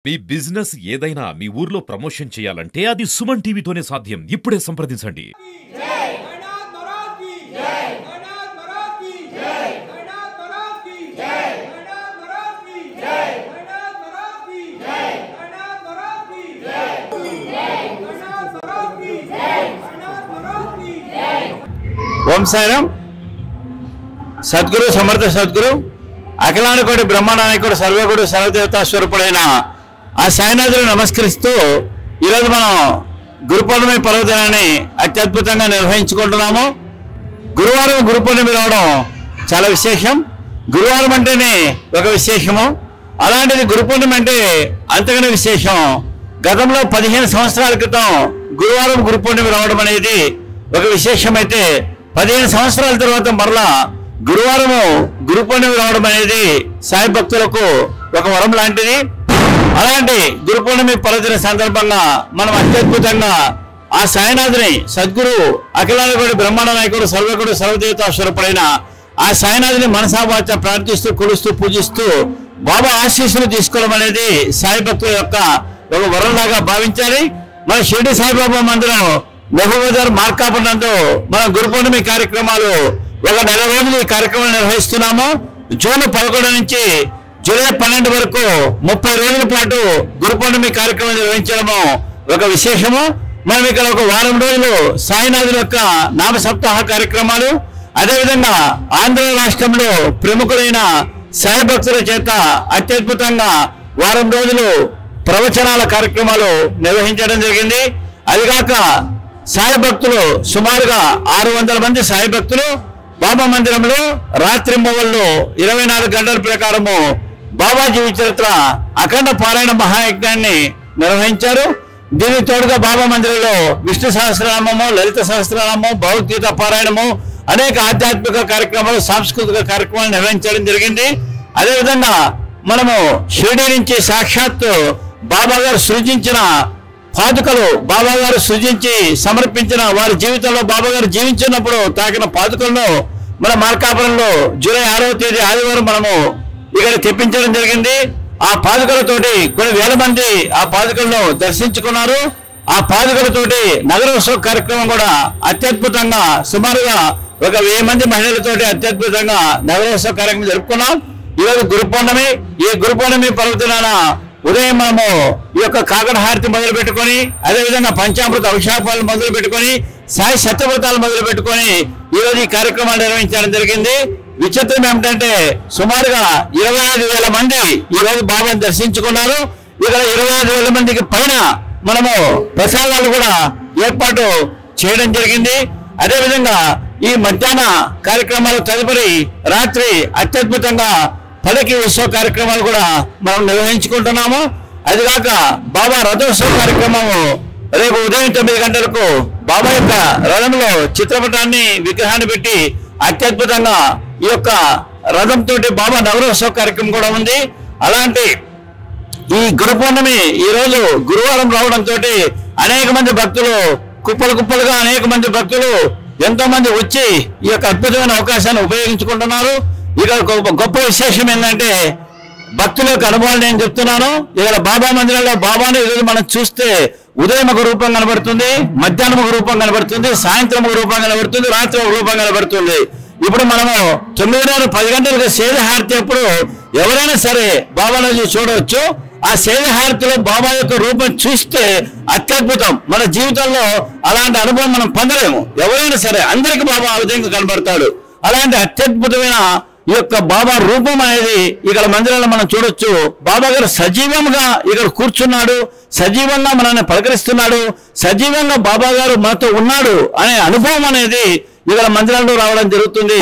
మీ business ఏదైనా మీ ఊర్లో promotion చేయాలంటే అది సుమన్ టీవీతోనే సాధ్యం. ఇప్పుడే సంప్రదించండి. ఓం సాయిరాం. సద్గురు సమర్థ సద్గురు అఖిలాండకోటి బ్రహ్మాండానికుడు సర్వగుడు సర్వదేవతా స్వరూపుడైన ఆ సాయినాథుడు నమస్కరిస్తూ ఈరోజు మనం గురు పౌర్ణమి పర్వదినాన్ని అత్యద్భుతంగా నిర్వహించుకుంటున్నాము. గురువారం గురు పౌర్ణమి రావడం చాలా విశేషం. గురువారం అంటేనే ఒక విశేషము. అలాంటిది గురు పౌర్ణమి అంటే అంతకన్నా విశేషం. గతంలో 15 సంవత్సరాల క్రితం గురువారం గురు పౌర్ణమి రావడం అనేది ఒక విశేషమైతే 15 సంవత్సరాల తర్వాత మరలా గురువారము గురు పౌర్ణమి రావడం అనేది సాయి భక్తులకు ఒక వరం లాంటిది. అలాంటి గురు పౌర్ణమి పర్వదిన సందర్భంగా మనం అత్యద్భుతంగా ఆ సాయినాథుని సద్గురు అఖిలాండకోటి బ్రహ్మాండ నాయకుడు సర్వగుడు సర్వదేవతా స్వరూపుడైన ఆ సాయినాథుని మనసావాచ ప్రార్థిస్తూ కొలుస్తూ పూజిస్తూ బాబా ఆశీస్సులు తీసుకోవడం అనేది సాయి భక్తుల యొక్క ఒక వరంలాగా భావించాలి. మన షిరిడి సాయిబాబా మందిరం మహబూబాబాద్ మార్కాపురంలో మన గురు పౌర్ణమి కార్యక్రమాలు ఒక నెల రోజులు ఈ కార్యక్రమాలు నిర్వహిస్తున్నాము. జూన్ 11 నుంచి జూలై 12 వరకు 30 రోజుల పాటు గురు పౌర్ణమి కార్యక్రమం నిర్వహించడము ఒక విశేషము. మనం ఇక్కడ ఒక వారం రోజులు సాయినాథుల యొక్క నామ సప్తాహ కార్యక్రమాలు, అదేవిధంగా ఆంధ్ర రాష్ట్రంలో ప్రముఖులైన సాయి భక్తుల చేత అత్యద్భుతంగా వారం రోజులు ప్రవచనాల కార్యక్రమాలు నిర్వహించడం జరిగింది. అదిగాక సాయి భక్తులు సుమారుగా 600 మంది సాయి భక్తులు బాబా మందిరంలో రాత్రి మొవల్లో 24 గంటల ప్రకారము బాబా జీవిత చరిత్ర అఖండ పారాయణ మహాయజ్ఞాన్ని నిర్వహించారు. దీనికి తోడుగా బాబా మందిరంలో విష్ణు సహస్రనామము, లలిత సహస్రనామము, భగవద్గీత పారాయణము, అనేక ఆధ్యాత్మిక కార్యక్రమాలు, సాంస్కృతిక కార్యక్రమాలు నిర్వహించడం జరిగింది. అదేవిధంగా మనము షిరిడి నుంచి సాక్షాత్తు బాబా గారు సృజించిన పాదుకలు, బాబా గారు సృజించి సమర్పించిన వారి జీవితంలో బాబా గారు జీవించినప్పుడు తాకిన పాదుకలను మన మార్కాపురంలో జూలై 6వ తేదీ ఆదివారం మనము ఇక్కడ తెప్పించడం జరిగింది. ఆ పాదుకలతోటి కొన్ని వేల మంది ఆ పాదుకలను దర్శించుకున్నారు. ఆ పాదుకలతోటి నగరోత్సవ కార్యక్రమం కూడా అత్యద్భుతంగా సుమారుగా ఒక 1000 మంది మహిళలతోటి అత్యద్భుతంగా నగరోత్సవ కార్యక్రమం జరుపుకున్నాం. ఈరోజు గురు పౌర్ణమి. ఈ గురు పౌర్ణమి పర్వదినాన ఉదయం మనము ఈ యొక్క కాకడ హారతి మొదలు పెట్టుకొని, అదేవిధంగా పంచామృత అభిషేకాలు మొదలు పెట్టుకొని, సాయి సత్యవ్రతాలు మొదలు పెట్టుకొని ఈరోజు ఈ కార్యక్రమాలు నిర్వహించడం జరిగింది. విచిత్రం ఏమిటంటే సుమారుగా 25,000 మంది ఈరోజు బాబాను దర్శించుకున్నారు. ఇక్కడ 25,000 మందికి పైన మనము ప్రసాదాలు కూడా ఏర్పాటు చేయడం జరిగింది. అదేవిధంగా ఈ మధ్యాహ్న కార్యక్రమాలు తదుపరి రాత్రి అత్యద్భుతంగా పల్లకి ఉత్సవ కార్యక్రమాలు కూడా మనం నిర్వహించుకుంటున్నాము. అదిగాక బాబా రథోత్సవ కార్యక్రమము రేపు ఉదయం 9 గంటలకు బాబా యొక్క రథంలో చిత్రపటాన్ని, విగ్రహాన్ని పెట్టి అత్యద్భుతంగా ఈ యొక్క రథంతో బాబా నగరోత్సవ కార్యక్రమం కూడా ఉంది. అలాంటి ఈ గురు పౌర్ణమి ఈరోజు గురువారం రావడంతో అనేక మంది భక్తులు కుప్పలు కుప్పలుగా అనేక మంది భక్తులు ఎంతో మంది వచ్చి ఈ యొక్క అద్భుతమైన అవకాశాన్ని ఉపయోగించుకుంటున్నారు. ఇక గొప్ప విశేషం ఏంటంటే భక్తుల యొక్క అనుభవాలు నేను చెప్తున్నాను. ఇక్కడ బాబా మందిరంలో బాబాను ఈరోజు మనం చూస్తే ఉదయం ఒక రూపం కనబడుతుంది, మధ్యాహ్నం ఒక రూపం కనబడుతుంది, సాయంత్రం ఒక రూపం కనబడుతుంది, రాత్రి ఒక రూపం కనబడుతుంది. ఇప్పుడు మనము 9:10 గంటలకు సేద హారతి అప్పుడు ఎవరైనా సరే బాబాను చూడవచ్చు. ఆ సేద హారతిలో బాబా యొక్క రూపం చూస్తే అత్యద్భుతం. మన జీవితంలో అలాంటి అనుభవం మనం పొందలేము. ఎవరైనా సరే అందరికీ బాబా ఆ విధంగా కనబడతాడు. అలాంటి అత్యద్భుతమైన ఈ యొక్క బాబా రూపం అనేది ఇక్కడ మందిరంలో మనం చూడొచ్చు. బాబా గారు సజీవంగా ఇక్కడ కూర్చున్నాడు, సజీవంగా మనల్ని పలకరిస్తున్నాడు, సజీవంగా బాబా గారు మనతో ఉన్నాడు అనే అనుభవం అనేది ఇక్కడ మందిరంలో రావడం జరుగుతుంది.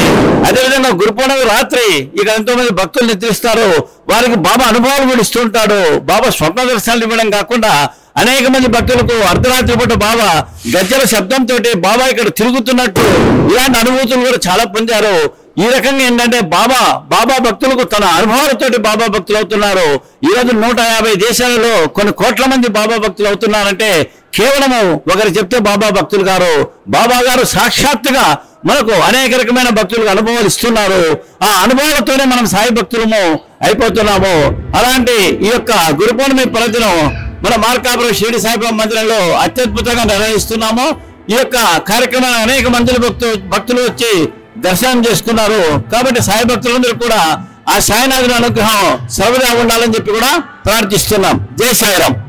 అదేవిధంగా గురు పౌర్ణమి రాత్రి ఇక్కడ ఎంతో మంది భక్తులు నిద్రిస్తారు. వారికి బాబా అనుభవాలు కూడా ఇస్తుంటాడు. బాబా స్వప్న దర్శనాలు ఇవ్వడం కాకుండా అనేక మంది భక్తులకు అర్ధరాత్రి పూట బాబా గజ్జల శబ్దంతో బాబా ఇక్కడ తిరుగుతున్నట్టు ఇలాంటి అనుభూతులు కూడా చాలా పొందారు. ఈ రకంగా ఏంటంటే బాబా భక్తులకు తన అనుభవాలతోటి బాబా భక్తులు అవుతున్నారు. ఈరోజు 150 దేశాలలో కొన్ని కోట్ల మంది బాబా భక్తులు అవుతున్నారంటే కేవలము ఒకరు చెప్తే బాబా భక్తులు గారు, బాబా గారు సాక్షాత్తుగా మనకు అనేక రకమైన భక్తులకు అనుభవాలు ఇస్తున్నారు. ఆ అనుభవాలతోనే మనం సాయి భక్తులము అయిపోతున్నాము. అలాంటి ఈ యొక్క గురు పౌర్ణమి పర్వదినం మన మార్కాపురం షిరిడి సాయిబాబా మందిరంలో అత్యద్భుతంగా నిర్వహిస్తున్నాము. ఈ యొక్క కార్యక్రమాన్ని అనేక మంది భక్తులు వచ్చి దర్శనం చేసుకున్నారు. కాబట్టి సాయి భక్తులందరూ కూడా ఆ సాయినాథుని అనుగ్రహం సర్వదా ఉండాలని చెప్పి కూడా ప్రార్థిస్తున్నాం. జై సాయిరాం.